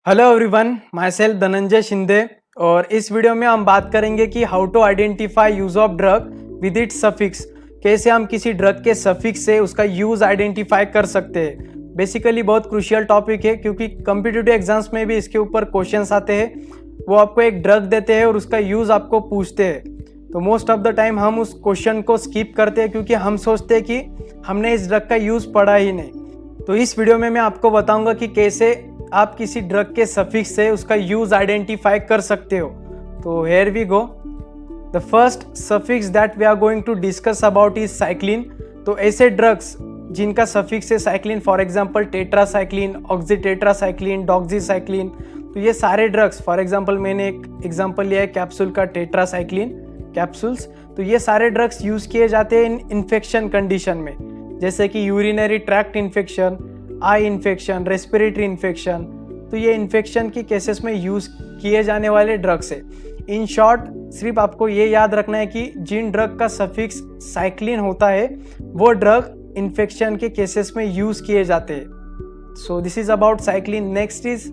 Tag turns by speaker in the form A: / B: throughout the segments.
A: Hello everyone, myself Dhananjay Shinde और इस video में हम बात करेंगे कि how to identify use of drug with its suffix. कैसे हम किसी ड्रग के सफिक्स से उसका यूज आइडेंटिफाई कर सकते हैं। बेसिकली बहुत क्रूशियल टॉपिक है क्योंकि कॉम्पिटिटिव एग्जाम्स में भी इसके ऊपर क्वेश्चंस आते हैं। वो आपको एक ड्रग देते हैं और उसका यूज आपको पूछते हैं, तो मोस्ट ऑफ द टाइम हम उस क्वेश्चन को स्किप करते हैं क्योंकि हम सोचते हैं कि हमने इस ड्रग का यूज पढ़ा ही नहीं। तो इस वीडियो में मैं आपको बताऊंगा कि कैसे आप किसी ड्रग के सफिक्स से उसका यूज आइडेंटिफाई कर सकते हो। तो here we go. The first suffix that we are going to discuss about is cycline. तो ऐसे ड्रग्स जिनका सफिक्स है cycline, for example tetracycline, oxytetracycline, doxycycline, तो ये सारे ड्रग्स, फॉर एग्जांपल मैंने एक एग्जांपल लिया है कैप्सूल का, टेट्रासाइक्लिन कैप्सूल्स। तो ये सारे ड्रग्स यूज किए जाते हैं इन्फेक्शन कंडीशन में, जैसे कि urinary tract infection, eye infection, respiratory infection. तो ये इन्फेक्शन की केसेस में यूज किए जाने वाले ड्रग्स है। इन शॉर्ट सिर्फ आपको ये याद रखना है कि जिन ड्रग का सफिक्स साइक्लिन होता है वो ड्रग इन्फेक्शन के केसेस में यूज किए जाते हैं। So this is about cycline. Next is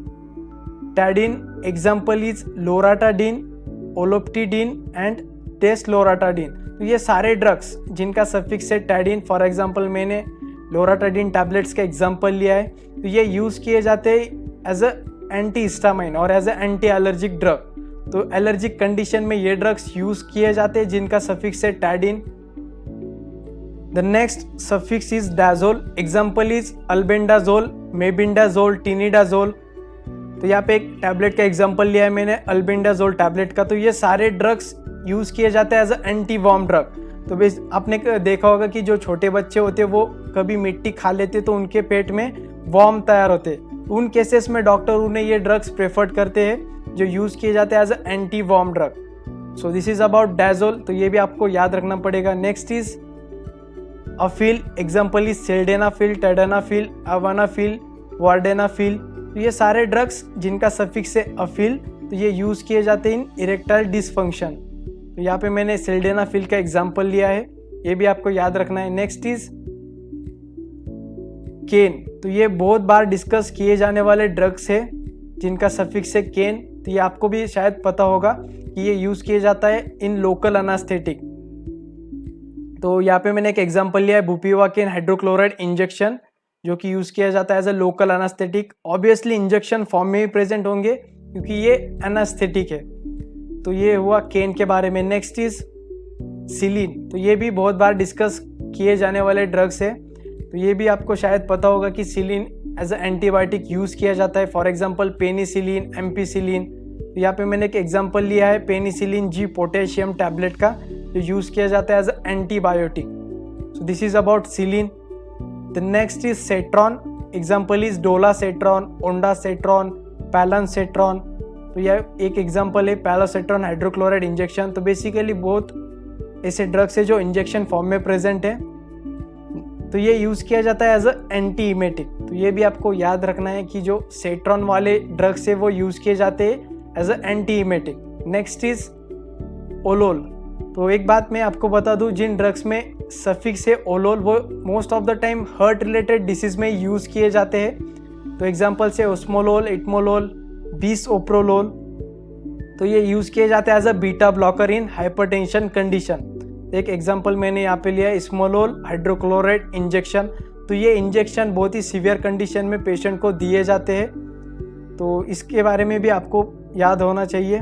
A: tadine. Example is loratadine, olopatadine and desloratadine. तो ये सारे ड्रग्स जिनका सफिक्स है टैडिन, फॉर एग्जाम्पल मैंने लोराटाडिन टैबलेट्स का एग्जाम्पल लिया है, तो ये यूज़ किए जाते हैं एज अ एंटी हिस्टामाइन और as a anti allergic drug. तो एलर्जिक कंडीशन में ये ड्रग्स यूज़ किए जाते हैं जिनका सफिक्स है tadine. The next suffix is dazole. Example is albendazole, mebendazole, tinidazole. तो यहाँ पे एक टैबलेट का एग्जाम्पल लिया है मैंने, अल्बेंडाजोल टैबलेट का। तो ये सारे ड्रग्स यूज़ किए जाते हैं as a anti worm drug. तो बेस आपने देखा होगा कि जो छोटे बच्चे होते हैं वो कभी मिट्टी खा लेते तो उनके पेट में वॉर्म तैयार होते, उन केसेस में डॉक्टर उन्हें ये ड्रग्स प्रेफर्ड करते हैं जो यूज़ किए जाते हैं as a anti worm drug. So this is about dazole. तो ये भी आपको याद रखना पड़ेगा। Next is afil. Example is sildenafil, tadalafil, avanafil, vardenafil. तो ये सारे ड्रग्स जिनका सफिक्स है अफिल, तो ये यूज़ किए जाते हैं इन इरेक्टाइल डिसफंक्शन। तो यहाँ पे मैंने सेल्डेनाफिल का एग्जाम्पल लिया है, ये भी आपको याद रखना है। नेक्स्ट इज केन। तो ये बहुत बार डिस्कस किए जाने वाले ड्रग्स है जिनका सफिक्स है केन। तो ये आपको भी शायद पता होगा कि ये यूज किया जाता है इन लोकल अनास्थेटिक। तो यहाँ पे मैंने एक एग्जाम्पल लिया है बुपीवाकेन हाइड्रोक्लोराइड इंजेक्शन, जो कि यूज किया जाता है as a local anaesthetic. Obviously injection form में ही प्रेजेंट होंगे क्योंकि ये अनास्थेटिक है। तो ये हुआ केन के बारे में। Next is सिलीन। तो ये भी बहुत बार डिस्कस किए जाने वाले ड्रग्स है। तो ये भी आपको शायद पता होगा कि cillin as a antibiotic use किया जाता है, फॉर एग्जांपल पेनिसिलिन, एम्पीसिलिन। तो यहाँ पे मैंने एक एग्जांपल लिया है पेनिसिलिन जी पोटेशियम टैबलेट का, जो यूज किया जाता है as a antibiotic. So this is about cillin. The next is setron. Example is dolasetron, ondansetron, palonosetron. तो यह एक एग्जांपल है पैलासेट्रॉन हाइड्रोक्लोराइड इंजेक्शन। तो बेसिकली बहुत ऐसे ड्रग्स है जो इंजेक्शन फॉर्म में प्रेजेंट है, तो ये यूज़ किया जाता है एज अ एंटी इमेटिक। तो ये भी आपको याद रखना है कि जो सेट्रॉन वाले ड्रग्स है वो यूज़ किए जाते हैं as a anti emetic. Next is olol. तो एक बात मैं आपको बता दूं, जिन ड्रग्स में सफिक्स है ओलोल वो most of the time heart related disease में यूज़ किए जाते हैं। तो एग्जाम्पल से ओस्मोलोल, इटमोलोल, बिसओप्रोलोल। तो ये यूज़ किए जाते हैं as a beta blocker in hypertension condition. एक एग्जांपल मैंने यहाँ पे लिया है इस्मोलोल हाइड्रोक्लोराइड इंजेक्शन। तो ये इंजेक्शन बहुत ही सीवियर कंडीशन में पेशेंट को दिए जाते हैं, तो इसके बारे में भी आपको याद होना चाहिए।